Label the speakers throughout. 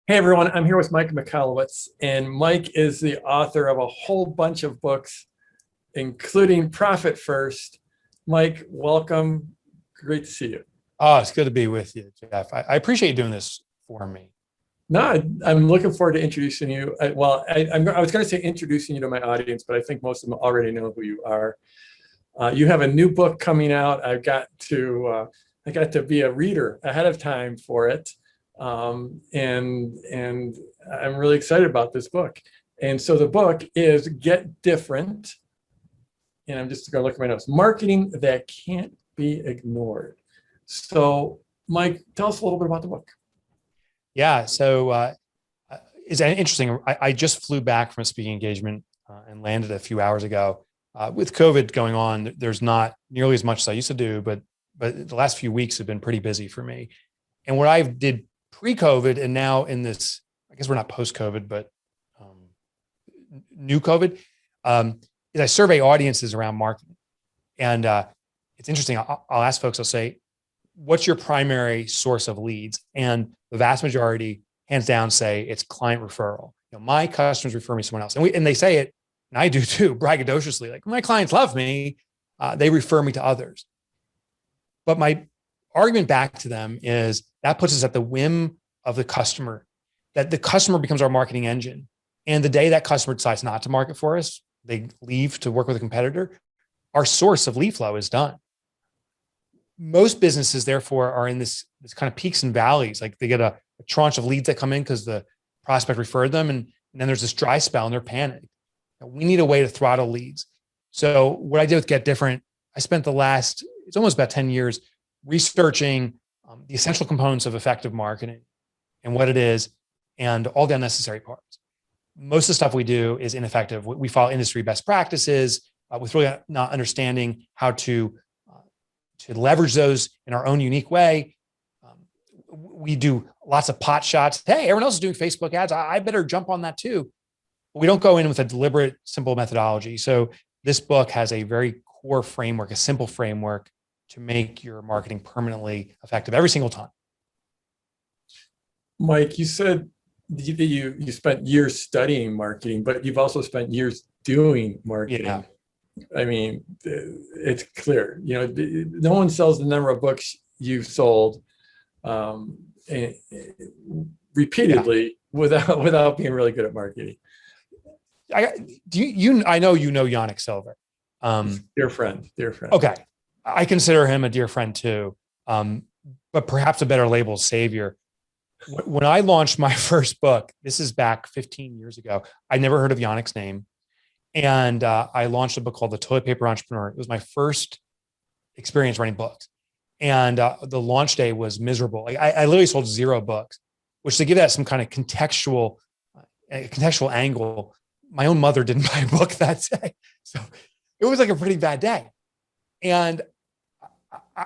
Speaker 1: Hey everyone, I'm here with Mike Michalowicz, and Mike is the author of a whole bunch of books, including Profit First. Mike, welcome. Great to see you.
Speaker 2: Oh, it's good to be with you, Jeff. I appreciate you doing this for me.
Speaker 1: No, I'm looking forward to introducing you. I was going to say introducing you to my audience, but I think most of them already know who you are. You have a new book coming out. I got to be a reader ahead of time for it. And I'm really excited about this book. And so the book is Get Different. And I'm just going to look at my notes. Marketing that can't be ignored. So, Mike, tell us a little bit about the book.
Speaker 2: Yeah. So it's interesting. I just flew back from a speaking engagement and landed a few hours ago. With COVID going on, there's not nearly as much as I used to do, but the last few weeks have been pretty busy for me. And what I did pre-COVID and now in this, I guess we're not post-COVID, but new COVID, is I survey audiences around marketing. And it's interesting. I'll ask folks, I'll say, what's your primary source of leads? And the vast majority, hands down, say it's client referral. My customers refer me to someone else. And they say it, and I do too, braggadociously, like my clients love me. They refer me to others. But my argument back to them is that puts us at the whim of the customer, that the customer becomes our marketing engine. And the day that customer decides not to market for us, they leave to work with a competitor, our source of lead flow is done. Most businesses, therefore, are in this kind of peaks and valleys. Like they get a tranche of leads that come in because the prospect referred them. And then there's this dry spell and they're panicked. We need a way to throttle leads. So what I did with Get Different, I spent it's almost about 10 years researching the essential components of effective marketing and what it is and all the unnecessary parts. Most of the stuff we do is ineffective. We follow industry best practices with really not understanding how to leverage those in our own unique way. We do lots of pot shots. Hey, everyone else is doing Facebook ads. I better jump on that too. But we don't go in with a deliberate, simple methodology. So this book has a very core framework, a simple framework to make your marketing permanently effective every single time.
Speaker 1: Mike, you said that you spent years studying marketing, but you've also spent years doing marketing.
Speaker 2: Yeah.
Speaker 1: I mean, it's clear, no one sells the number of books you've sold repeatedly without being really good at marketing.
Speaker 2: I know Yannick Silver.
Speaker 1: Dear friend.
Speaker 2: Okay. I consider him a dear friend too, but perhaps a better label, savior. When I launched my first book, this is back 15 years ago, I never heard of Yannick's name. And I launched a book called The Toilet Paper Entrepreneur. It was my first experience writing books. And the launch day was miserable. I literally sold 0 books, which, to give that some kind of contextual angle, my own mother didn't buy a book that day. So it was like a pretty bad day. And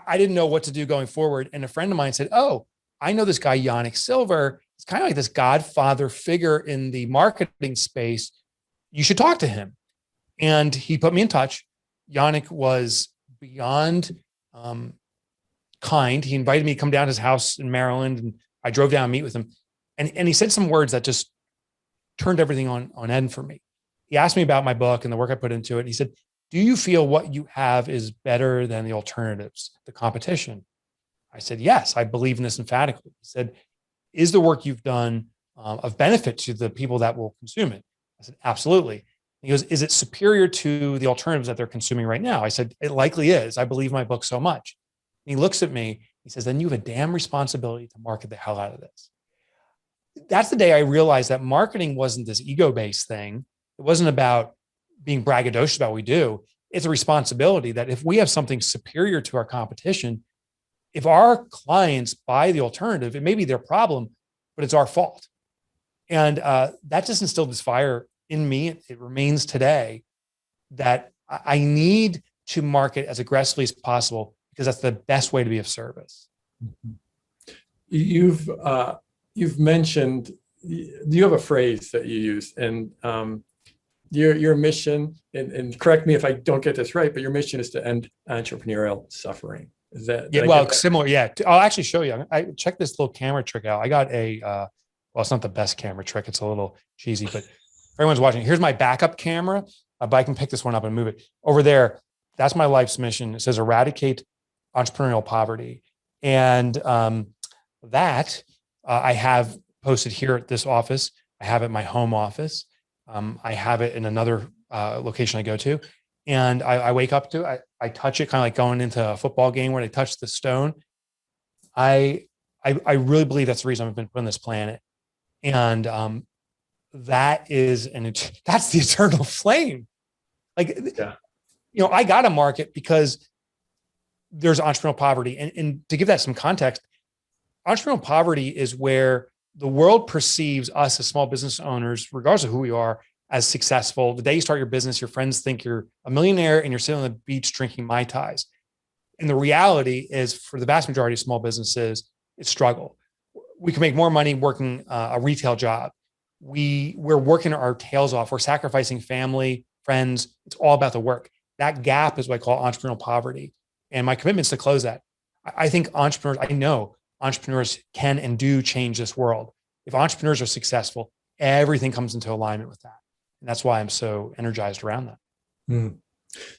Speaker 2: I didn't know what to do going forward. And a friend of mine said, oh, I know this guy, Yannick Silver. It's kind of like this godfather figure in the marketing space. You should talk to him. And he put me in touch. Yannick was beyond kind. He invited me to come down to his house in Maryland, and I drove down and meet with him. And he said some words that just turned everything on end for me. He asked me about my book and the work I put into it. And he said, do you feel what you have is better than the alternatives, the competition? I said, yes, I believe in this emphatically. He said, is the work you've done of benefit to the people that will consume it? I said, absolutely. He goes, is it superior to the alternatives that they're consuming right now? I said, it likely is. I believe my book so much. And he looks at me, he says, then you have a damn responsibility to market the hell out of this. That's the day I realized that marketing wasn't this ego-based thing. It wasn't about being braggadocious about what we do. It's a responsibility that if we have something superior to our competition, if our clients buy the alternative, it may be their problem, but it's our fault. And that just instilled this fire in me. It remains today that I need to market as aggressively as possible because that's the best way to be of service.
Speaker 1: You've mentioned, you have a phrase that you use, and your mission, and correct me if I don't get this right, but your mission is to end entrepreneurial suffering. Is that?
Speaker 2: Yeah, well, similar. Yeah. I'll actually show you. I check this little camera trick out. I got a well, it's not the best camera trick. It's a little cheesy, but if everyone's watching, here's my backup camera, but I can pick this one up and move it over there. That's my life's mission. It says eradicate entrepreneurial poverty. And I have posted here at this office. I have it in my home office. I have it in another location I go to. And I wake up to it. I touch it, kind of like going into a football game where they touch the stone. I really believe that's the reason I've been put on this planet. And that's the eternal flame. Like,
Speaker 1: yeah.
Speaker 2: I got a market because there's entrepreneurial poverty. And to give that some context, entrepreneurial poverty is where the world perceives us as small business owners, regardless of who we are, as successful. The day you start your business, your friends think you're a millionaire and you're sitting on the beach drinking Mai Tais. And the reality is, for the vast majority of small businesses, it's struggle. We can make more money working a retail job. We're working our tails off. We're sacrificing family, friends. It's all about the work. That gap is what I call entrepreneurial poverty. And my commitment is to close that. I know entrepreneurs can and do change this world. If entrepreneurs are successful, everything comes into alignment with that. And that's why I'm so energized around that.
Speaker 1: Mm.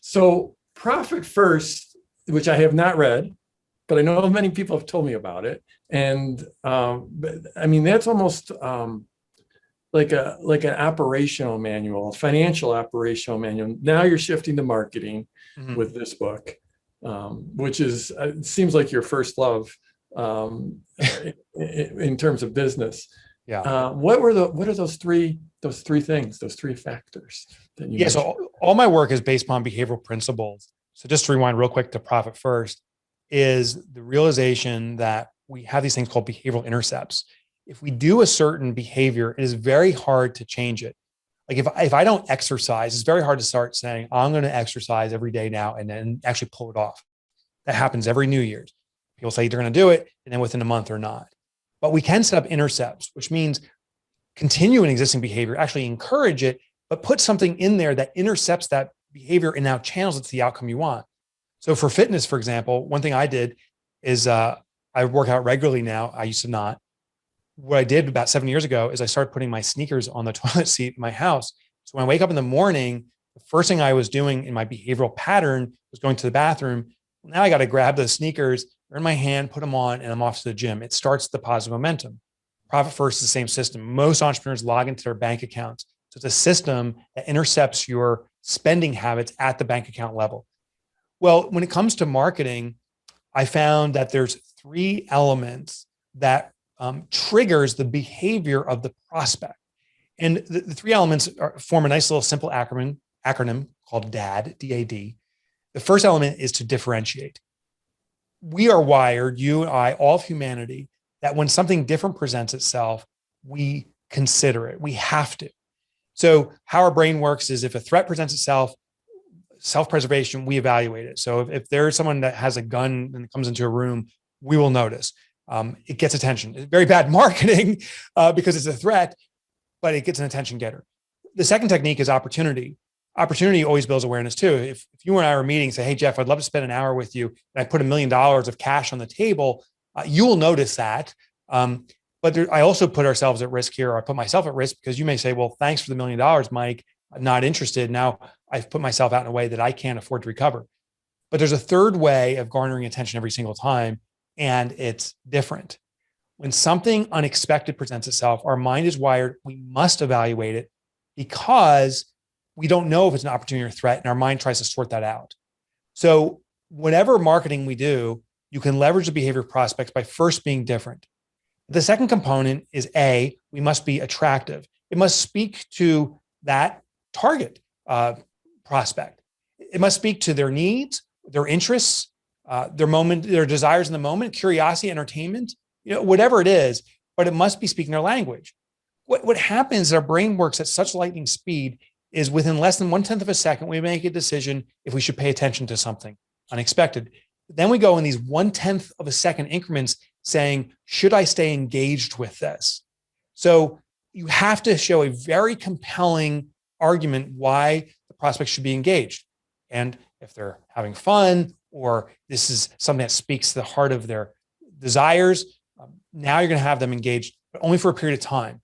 Speaker 1: So Profit First, which I have not read, but I know many people have told me about it. And that's almost like an operational manual, a financial operational manual. Now you're shifting to marketing with this book, which is, it seems like your first love in terms of business.
Speaker 2: Yeah.
Speaker 1: What are those three things, those three factors that you mentioned?
Speaker 2: So all my work is based upon behavioral principles. So just to rewind real quick to Profit First, is the realization that we have these things called behavioral intercepts. If we do a certain behavior, it is very hard to change it. Like if I don't exercise, it's very hard to start saying, I'm going to exercise every day now and then actually pull it off. That happens every New Year's. People say they're going to do it, and then within a month they're not. But we can set up intercepts, which means continue an existing behavior, actually encourage it, but put something in there that intercepts that behavior and now channels it to the outcome you want. So for fitness, for example, one thing I did is I work out regularly now. I used to not. What I did about 7 years ago is I started putting my sneakers on the toilet seat in my house. So when I wake up in the morning, the first thing I was doing in my behavioral pattern was going to the bathroom. Now I got to grab the sneakers, they're in my hand, put them on, and I'm off to the gym. It starts the positive momentum. Profit First is the same system. Most entrepreneurs log into their bank accounts. So it's a system that intercepts your spending habits at the bank account level. Well, when it comes to marketing, I found that there's three elements that triggers the behavior of the prospect. And the three elements form a nice little simple acronym called DAD, D-A-D. The first element is to differentiate. We are wired, you and I, all of humanity, that when something different presents itself, we consider it. We have to. So how our brain works is if a threat presents itself, self-preservation, we evaluate it. So if there's someone that has a gun and comes into a room, we will notice. It gets attention. It's very bad marketing because it's a threat, but it gets an attention getter. The second technique is opportunity. Opportunity always builds awareness too. If you and I were meeting, say, hey, Jeff, I'd love to spend an hour with you, and I put $1 million of cash on the table, you will notice that. But I also put ourselves at risk here, or I put myself at risk, because you may say, well, thanks for the $1 million, Mike. I'm not interested. Now I've put myself out in a way that I can't afford to recover. But there's a third way of garnering attention every single time, and it's different. When something unexpected presents itself, our mind is wired. We must evaluate it because we don't know if it's an opportunity or threat, and our mind tries to sort that out. So whatever marketing we do, you can leverage the behavior of prospects by first being different. The second component is we must be attractive. It must speak to that target prospect. It must speak to their needs, their interests, their desires in the moment, curiosity, entertainment, whatever it is, but it must be speaking their language. What happens is our brain works at such lightning speed is within less than 1/10 of a second, we make a decision if we should pay attention to something unexpected. Then we go in these 1/10 of a second increments saying, should I stay engaged with this? So you have to show a very compelling argument why the prospect should be engaged. And if they're having fun, or this is something that speaks to the heart of their desires, now you're going to have them engaged but only for a period of time.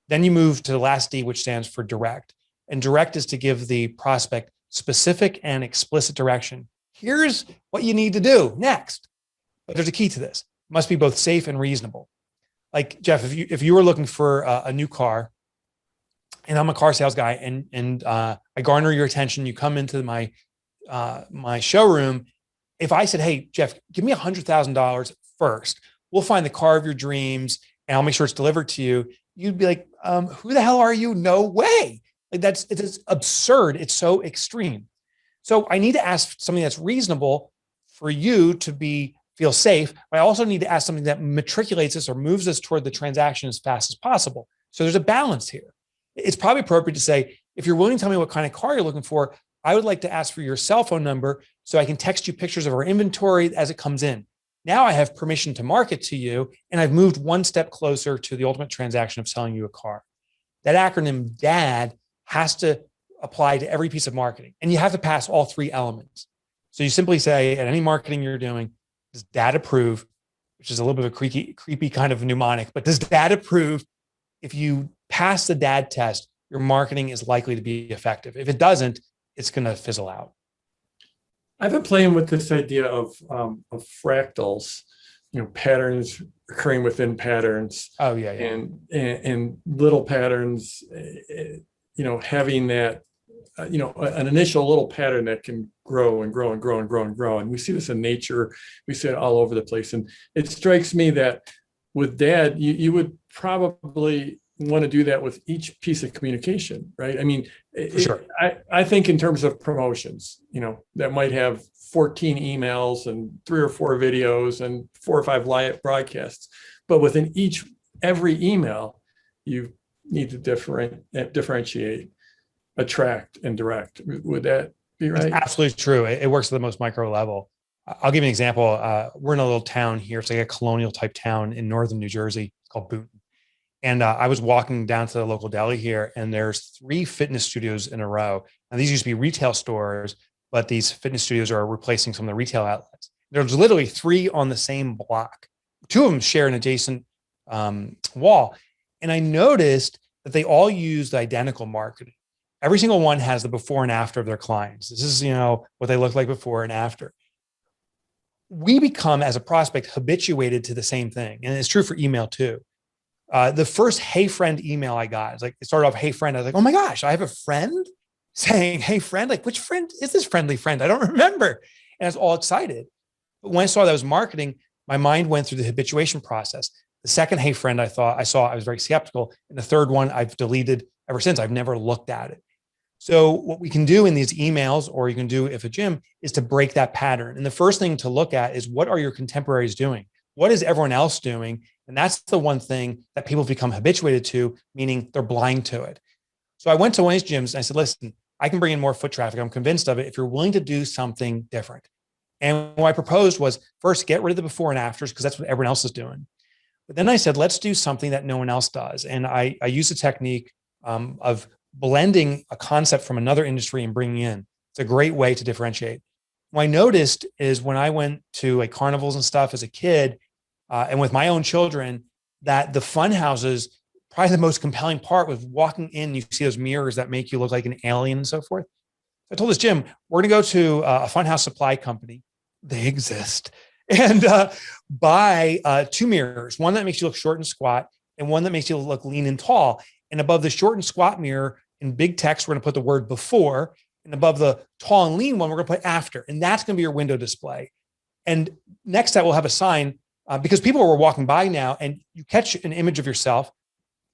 Speaker 2: Then you move to the last D, which stands for direct. And direct is to give the prospect specific and explicit direction. Here's what you need to do next. But there's a key to this. It must be both safe and reasonable. Like Jeff, if you were looking for a new car, and I'm a car sales guy, and I garner your attention, you come into my showroom. If I said, "Hey, Jeff, give me $100,000 first, we'll find the car of your dreams, and I'll make sure it's delivered to you," you'd be like, "Who the hell are you? No way!" Like it's absurd. It's so extreme. So I need to ask something that's reasonable for you to feel safe. But I also need to ask something that matriculates us or moves us toward the transaction as fast as possible. So there's a balance here. It's probably appropriate to say, if you're willing to tell me what kind of car you're looking for, I would like to ask for your cell phone number so I can text you pictures of our inventory as it comes in. Now I have permission to market to you, and I've moved one step closer to the ultimate transaction of selling you a car. That acronym DAD has to apply to every piece of marketing, and you have to pass all three elements. So you simply say, at any marketing you're doing, does DAD approve, which is a little bit of a creepy kind of mnemonic, but does DAD approve? If you pass the DAD test, your marketing is likely to be effective. If it doesn't, it's going to fizzle out.
Speaker 1: I've been playing with this idea of fractals, patterns occurring within patterns.
Speaker 2: Oh yeah.
Speaker 1: And little patterns, having that, an initial little pattern that can grow and grow and grow and grow and grow. And we see this in nature. We see it all over the place. And it strikes me that with DAD, you would probably want to do that with each piece of communication, right? I mean,
Speaker 2: for sure.
Speaker 1: I think in terms of promotions, that might have 14 emails and 3 or 4 videos and 4 or 5 live broadcasts, but within every email, you need to differentiate, attract, and direct. Would that be right?
Speaker 2: It's absolutely true. It works at the most micro level. I'll give you an example. We're in a little town here. It's like a colonial type town in northern New Jersey. It's called Boonton. And I was walking down to the local deli here, and there's 3 fitness studios in a row. Now, these used to be retail stores, but these fitness studios are replacing some of the retail outlets. There's literally 3 on the same block. 2 of them share an adjacent wall. And I noticed that they all used identical marketing. Every single one has the before and after of their clients. This is, what they look like before and after. We become, as a prospect, habituated to the same thing. And it's true for email too. The first "Hey friend" email I got, it started off "Hey friend." I was like, oh my gosh, I have a friend saying "Hey friend." Like, which friend is this friendly friend? I don't remember. And I was all excited. But when I saw that was marketing, my mind went through the habituation process. The second "Hey friend" I was very skeptical. And the third one I've deleted ever since. I've never looked at it. So what we can do in these emails, or you can do if a gym, is to break that pattern. And the first thing to look at is, what are your contemporaries doing? What is everyone else doing? And that's the one thing that people become habituated to, meaning they're blind to it. So I went to one of these gyms and I said, listen, I can bring in more foot traffic. I'm convinced of it if you're willing to do something different. And what I proposed was, first, get rid of the before and afters, because that's what everyone else is doing. But then I said, let's do something that no one else does. And I used a technique of blending a concept from another industry and bringing in. It's a great way to differentiate. What I noticed is, when I went to like carnivals and stuff as a kid, and with my own children, that the fun houses, probably the most compelling part was walking in, you see those mirrors that make you look like an alien and so forth. I told this gym, we're going to go to a funhouse supply company. They exist. And buy 2 mirrors, one that makes you look short and squat, and one that makes you look lean and tall. And above the short and squat mirror, in big text, we're going to put the word "before." And above the tall and lean one, we're going to put "after." And that's going to be your window display. And next to that, we'll have a sign, because people are walking by now, and you catch an image of yourself.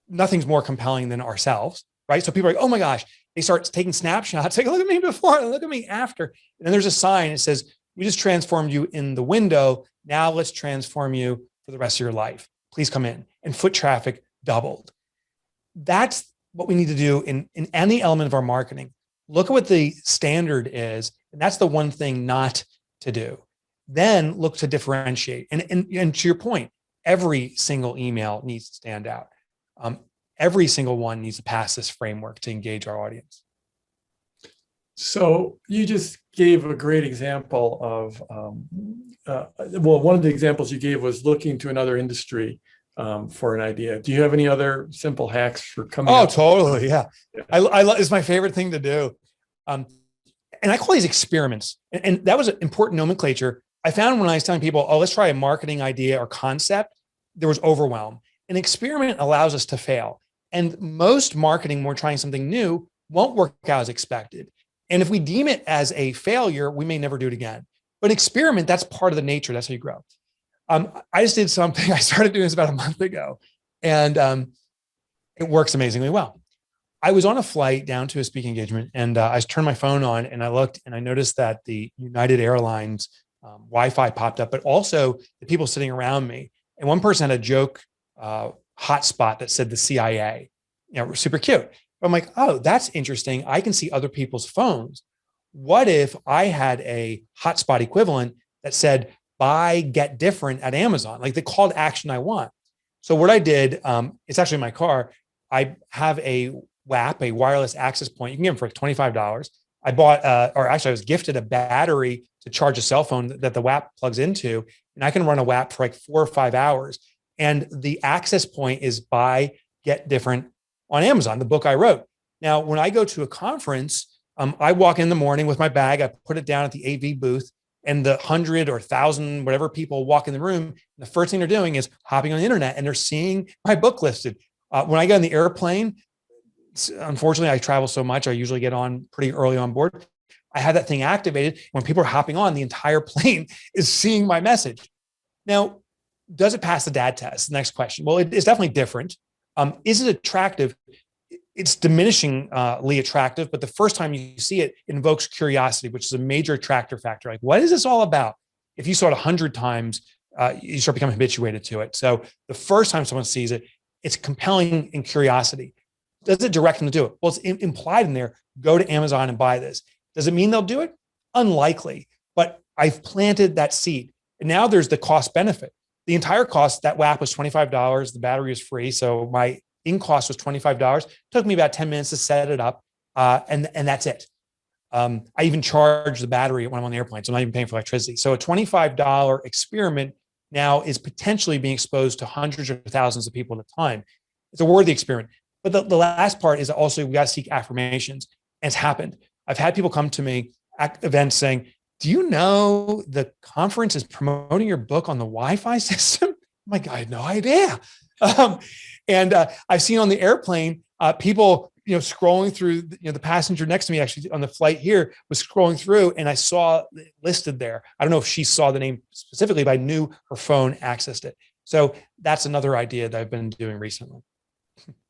Speaker 2: Nothing's more compelling than ourselves, right? So people are like, oh my gosh, they start taking snapshots. Like, look at me before and look at me after. And then there's a sign that says, we just transformed you in the window. Now let's transform you for the rest of your life. Please come in. And foot traffic doubled. That's what we need to do in any element of our marketing. Look at what the standard is. And that's the one thing not to do. Then look to differentiate. And to your point, every single email needs to stand out. Every single one needs to pass this framework to engage our audience.
Speaker 1: So you just gave a great example of, one of the examples you gave was looking to another industry for an idea. Do you have any other simple hacks for coming
Speaker 2: Oh,
Speaker 1: up?
Speaker 2: totally. Yeah. It's my favorite thing to do. And I call these experiments. And that was an important nomenclature. I found when I was telling people, oh, let's try a marketing idea or concept, there was overwhelm. An experiment allows us to fail. And most marketing, when we're trying something new, won't work out as expected. And if we deem it as a failure, we may never do it again. But experiment, that's part of the nature. That's how you grow. I just did something. I started doing this about a month ago, and it works amazingly well. I was on a flight down to a speaking engagement, and I turned my phone on, and I looked, and I noticed that the United Airlines Wi-Fi popped up, but also the people sitting around me. And one person had a joke hotspot that said the CIA. Super cute. But I'm like, oh, that's interesting. I can see other people's phones. What if I had a hotspot equivalent that said, buy, get different at Amazon, like the call to action I want? So what I did, it's actually in my car. I have a WAP, a wireless access point. You can get them for like $25. I bought, or actually I was gifted a battery to charge a cell phone that the WAP plugs into. And I can run a WAP for like 4 or 5 hours. And the access point is buy, get different on Amazon, the book I wrote. Now, when I go to a conference, I walk in the morning with my bag, I put it down at the AV booth, and the 100 or 1,000, whatever people walk in the room, the first thing they're doing is hopping on the internet and they're seeing my book listed. When I get on the airplane, unfortunately, I travel so much, I usually get on pretty early on board. I have that thing activated. When people are hopping on, the entire plane is seeing my message. Now, does it pass the DAD test? Next question. Well, it's definitely different. Is it attractive? It's diminishingly attractive, but the first time you see it, it invokes curiosity, which is a major attractor factor. Like, what is this all about? If you saw it 100 times, you start becoming habituated to it. So the first time someone sees it, it's compelling in curiosity. Does it direct them to do it? Well, it's implied in there. Go to Amazon and buy this. Does it mean they'll do it? Unlikely, but I've planted that seed. And now there's the cost benefit. The entire cost, that WAP was $25. The battery is free. So my in cost was $25. Took me about 10 minutes to set it up. And that's it. I even charge the battery when I'm on the airplane. So I'm not even paying for electricity. So a $25 experiment now is potentially being exposed to hundreds or thousands of people at a time. It's a worthy experiment. But the last part is also we got to seek affirmations. And it's happened. I've had people come to me at events saying, do you know the conference is promoting your book on the Wi-Fi system? I'm like, I had no idea. And I've seen on the airplane, people, scrolling through, the passenger next to me actually on the flight here was scrolling through, and I saw it listed there. I don't know if she saw the name specifically, but I knew her phone accessed it. So that's another idea that I've been doing recently.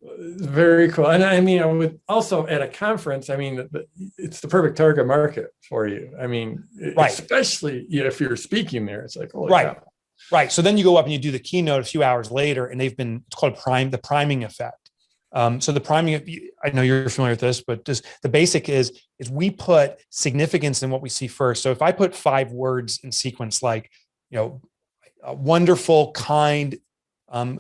Speaker 1: Very cool. And I mean, I would also at a conference, I mean, it's the perfect target market for you. I mean, right. Especially if you're speaking there, it's like, holy
Speaker 2: right.
Speaker 1: cow.
Speaker 2: Right. So then you go up and you do the keynote a few hours later, and it's called the priming effect. So the priming, I know you're familiar with this, but just the basic is we put significance in what we see first. So if I put 5 words in sequence, like, wonderful, kind,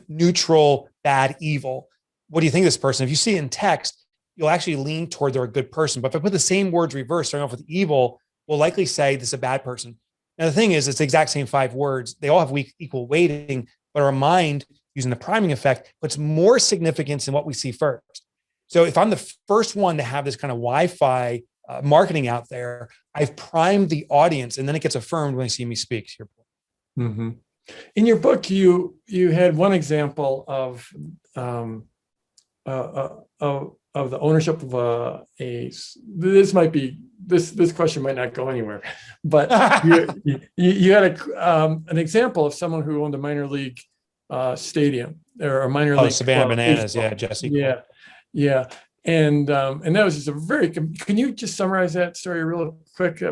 Speaker 2: neutral, bad, evil, what do you think of this person? If you see it in text, you'll actually lean toward they're a good person. But if I put the same words reversed, starting off with evil, we'll likely say this is a bad person. Now, the thing is, it's the exact same 5 words. They all have equal weighting, but our mind, using the priming effect, puts more significance in what we see first. So if I'm the first one to have this kind of Wi-Fi marketing out there, I've primed the audience, and then it gets affirmed when they see me speak, to your point.
Speaker 1: Mm-hmm. In your book, you had one example of the ownership of this question might not go anywhere, but you had an example of someone who owned a minor league stadium or a minor league
Speaker 2: Savannah Bananas,
Speaker 1: baseball.
Speaker 2: yeah, Jesse.
Speaker 1: Yeah, and that was just a very. Can you just summarize that story real quick?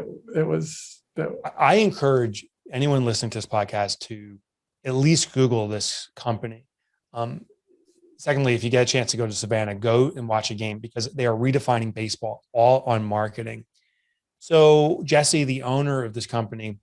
Speaker 2: I encourage anyone listening to this podcast to at least Google this company. Secondly, if you get a chance to go to Savannah, go and watch a game, because they are redefining baseball all on marketing. So Jesse, the owner of this company,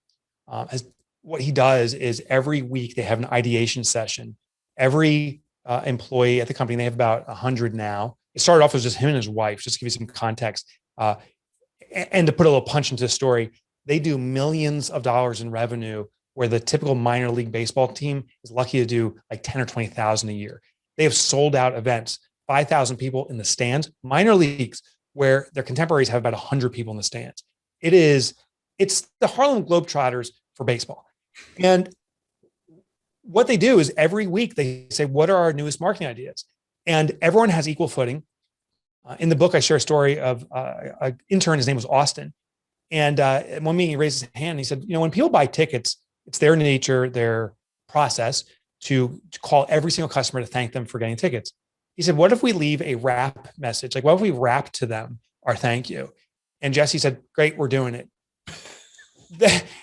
Speaker 2: what he does is every week they have an ideation session. Every employee at the company, they have about 100 now. It started off as just him and his wife, just to give you some context. And to put a little punch into the story, they do millions of dollars in revenue, where the typical minor league baseball team is lucky to do like 10 or 20,000 a year. They have sold out events, 5,000 people in the stands, minor leagues, where their contemporaries have about 100 people in the stands. It's the Harlem Globetrotters for baseball. And what they do is every week they say, what are our newest marketing ideas? And everyone has equal footing. In the book, I share a story of an intern. His name was Austin. And at one meeting, he raised his hand and he said, when people buy tickets, it's their nature, their process to call every single customer to thank them for getting tickets. He said, what if we leave a rap message? Like, what if we rap to them our thank you? And Jesse said, great, we're doing it.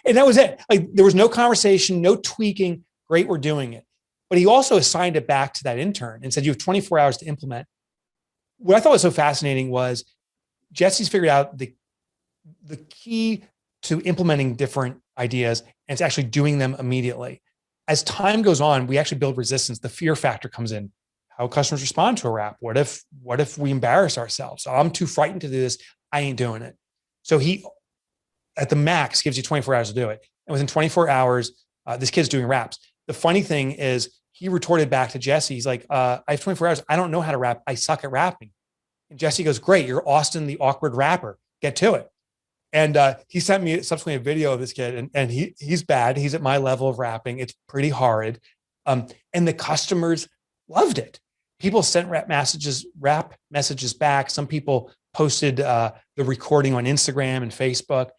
Speaker 2: And that was it. Like, there was no conversation, no tweaking. Great, we're doing it. But he also assigned it back to that intern and said, you have 24 hours to implement. What I thought was so fascinating was Jesse's figured out the key to implementing different ideas, and it's actually doing them immediately. As time goes on, we actually build resistance. The fear factor comes in. How customers respond to a rap. What if we embarrass ourselves? I'm too frightened to do this. I ain't doing it. So he, at the max, gives you 24 hours to do it. And within 24 hours, this kid's doing raps. The funny thing is he retorted back to Jesse. He's like, I have 24 hours. I don't know how to rap. I suck at rapping. And Jesse goes, great. You're Austin, the awkward rapper. Get to it. And he sent me subsequently a video of this kid, and he's bad. He's at my level of rapping. It's pretty horrid. And the customers loved it. People sent rap messages back. Some people posted the recording on Instagram and Facebook,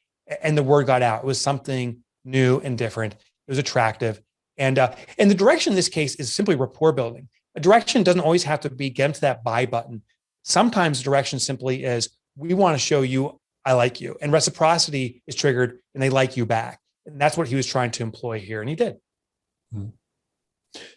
Speaker 2: and the word got out. It was something new and different. It was attractive. And the direction in this case is simply rapport building. A direction doesn't always have to be get them to that buy button. Sometimes the direction simply is, we want to show you I like you. And reciprocity is triggered and they like you back. And that's what he was trying to employ here. And he did.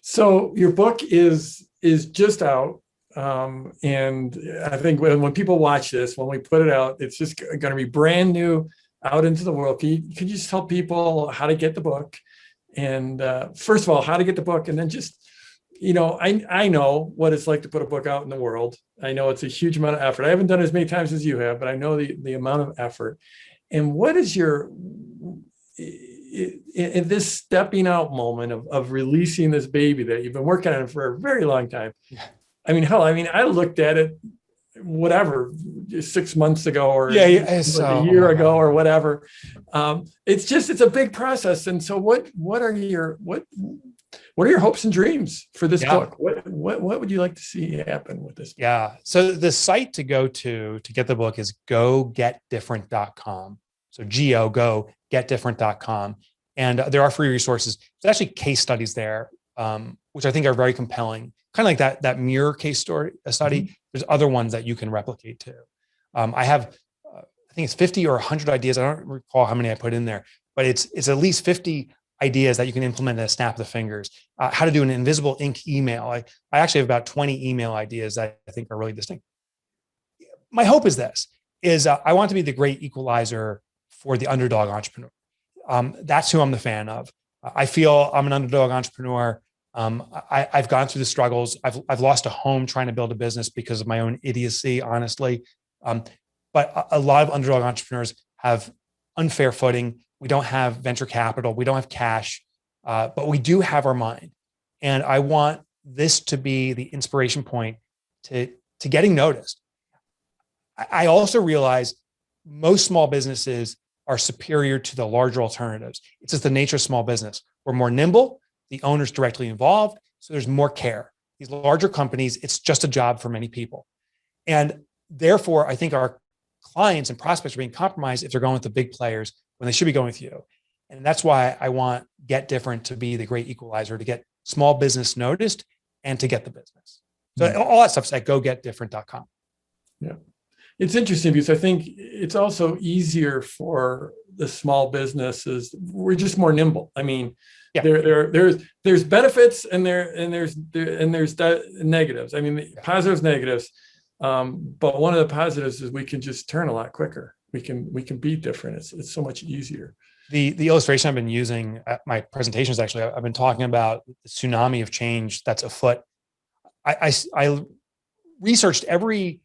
Speaker 1: So your book is just out. And I think when people watch this, when we put it out, it's just going to be brand new out into the world. Could you just tell people how to get the book? And first of all, how to get the book, and then just, I know what it's like to put a book out in the world. I know it's a huge amount of effort. I haven't done it as many times as you have, but I know the amount of effort. And what is in this stepping out moment of releasing this baby that you've been working on for a very long time? Yeah. I mean, I looked at it, 6 months ago or a year ago or whatever. It's a big process. And so what are your hopes and dreams for this book? What would you like to see happen with this book?
Speaker 2: Yeah. So the site to go to get the book is gogetdifferent.com. So go getdifferent.com. And there are free resources. There's actually case studies there, which I think are very compelling. Kind of like that mirror case study. Mm-hmm. There's other ones that you can replicate too. I have, I think it's 50 or 100 ideas. I don't recall how many I put in there, but it's at least 50 ideas that you can implement at a snap of the fingers. How to do an invisible ink email. I actually have about 20 email ideas that I think are really distinct. My hope is I want to be the great equalizer for the underdog entrepreneur. That's who I'm the fan of. I feel I'm an underdog entrepreneur. I've gone through the struggles. I've lost a home trying to build a business because of my own idiocy, honestly. But a lot of underdog entrepreneurs have unfair footing. We don't have venture capital. We don't have cash, but we do have our mind. And I want this to be the inspiration point to getting noticed. I also realize most small businesses are superior to the larger alternatives. It's just the nature of small business. We're more nimble. The owner's directly involved. So there's more care. These larger companies, it's just a job for many people. And therefore, I think our clients and prospects are being compromised if they're going with the big players when they should be going with you. And that's why I want Get Different to be the great equalizer, to get small business noticed and to get the business. So all that stuff's at gogetdifferent.com.
Speaker 1: Yeah. It's interesting because I think it's also easier for the small businesses. We're just more nimble. I mean, there's benefits and there's negatives. I mean, positives, negatives. But one of the positives is we can just turn a lot quicker. We can be different. It's so much easier.
Speaker 2: The illustration I've been using at my presentations, actually, I've been talking about the tsunami of change that's afoot. I researched every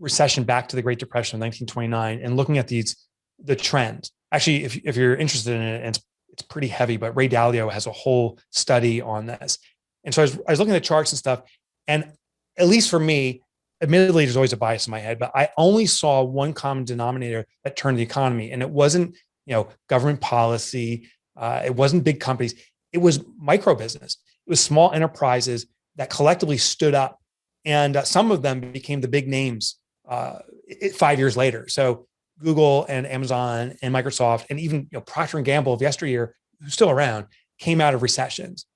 Speaker 2: recession back to the Great Depression of 1929 and looking at the trends. Actually, if you're interested in it, and it's it's pretty heavy, but Ray Dalio has a whole study on this. And so I was looking at the charts and stuff, and at least for me, admittedly, there's always a bias in my head, but I only saw one common denominator that turned the economy. And it wasn't, government policy. It wasn't big companies. It was micro business. It was small enterprises that collectively stood up, and some of them became the big names 5 years later. So Google and Amazon and Microsoft and even Procter and Gamble of yesteryear, who's still around, came out of recessions.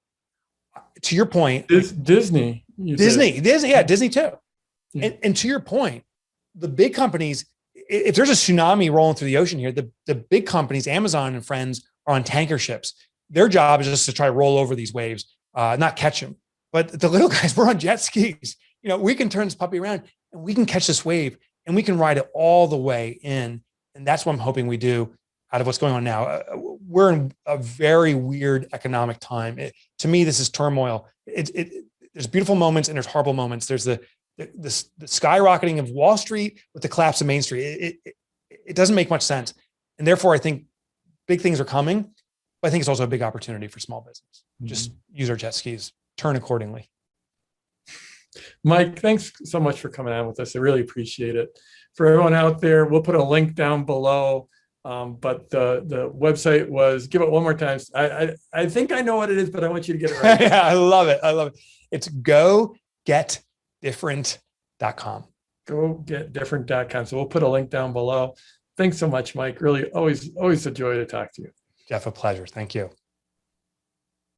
Speaker 2: To your point,
Speaker 1: Disney,
Speaker 2: yeah, Disney too.
Speaker 1: Yeah.
Speaker 2: And to your point, the big companies, if there's a tsunami rolling through the ocean here, the big companies, Amazon and friends, are on tanker ships. Their job is just to try to roll over these waves, not catch them. But the little guys, we're on jet skis. We can turn this puppy around and we can catch this wave and we can ride it all the way in. And that's what I'm hoping we do out of what's going on now. We're in a very weird economic time. To me, this is turmoil. There's beautiful moments and there's horrible moments. There's the skyrocketing of Wall Street with the collapse of Main Street. It doesn't make much sense. And therefore, I think big things are coming, but I think it's also a big opportunity for small business. Mm-hmm. Just use our jet skis, turn accordingly.
Speaker 1: Mike, thanks so much for coming on with us. I really appreciate it. For everyone out there, we'll put a link down below. But the website was, give it one more time. I think I know what it is, but I want you to get it right.
Speaker 2: Yeah, I love it. It's gogetdifferent.com.
Speaker 1: Gogetdifferent.com. So we'll put a link down below. Thanks so much, Mike. Really, always a joy to talk to you.
Speaker 2: Jeff, a pleasure. Thank you.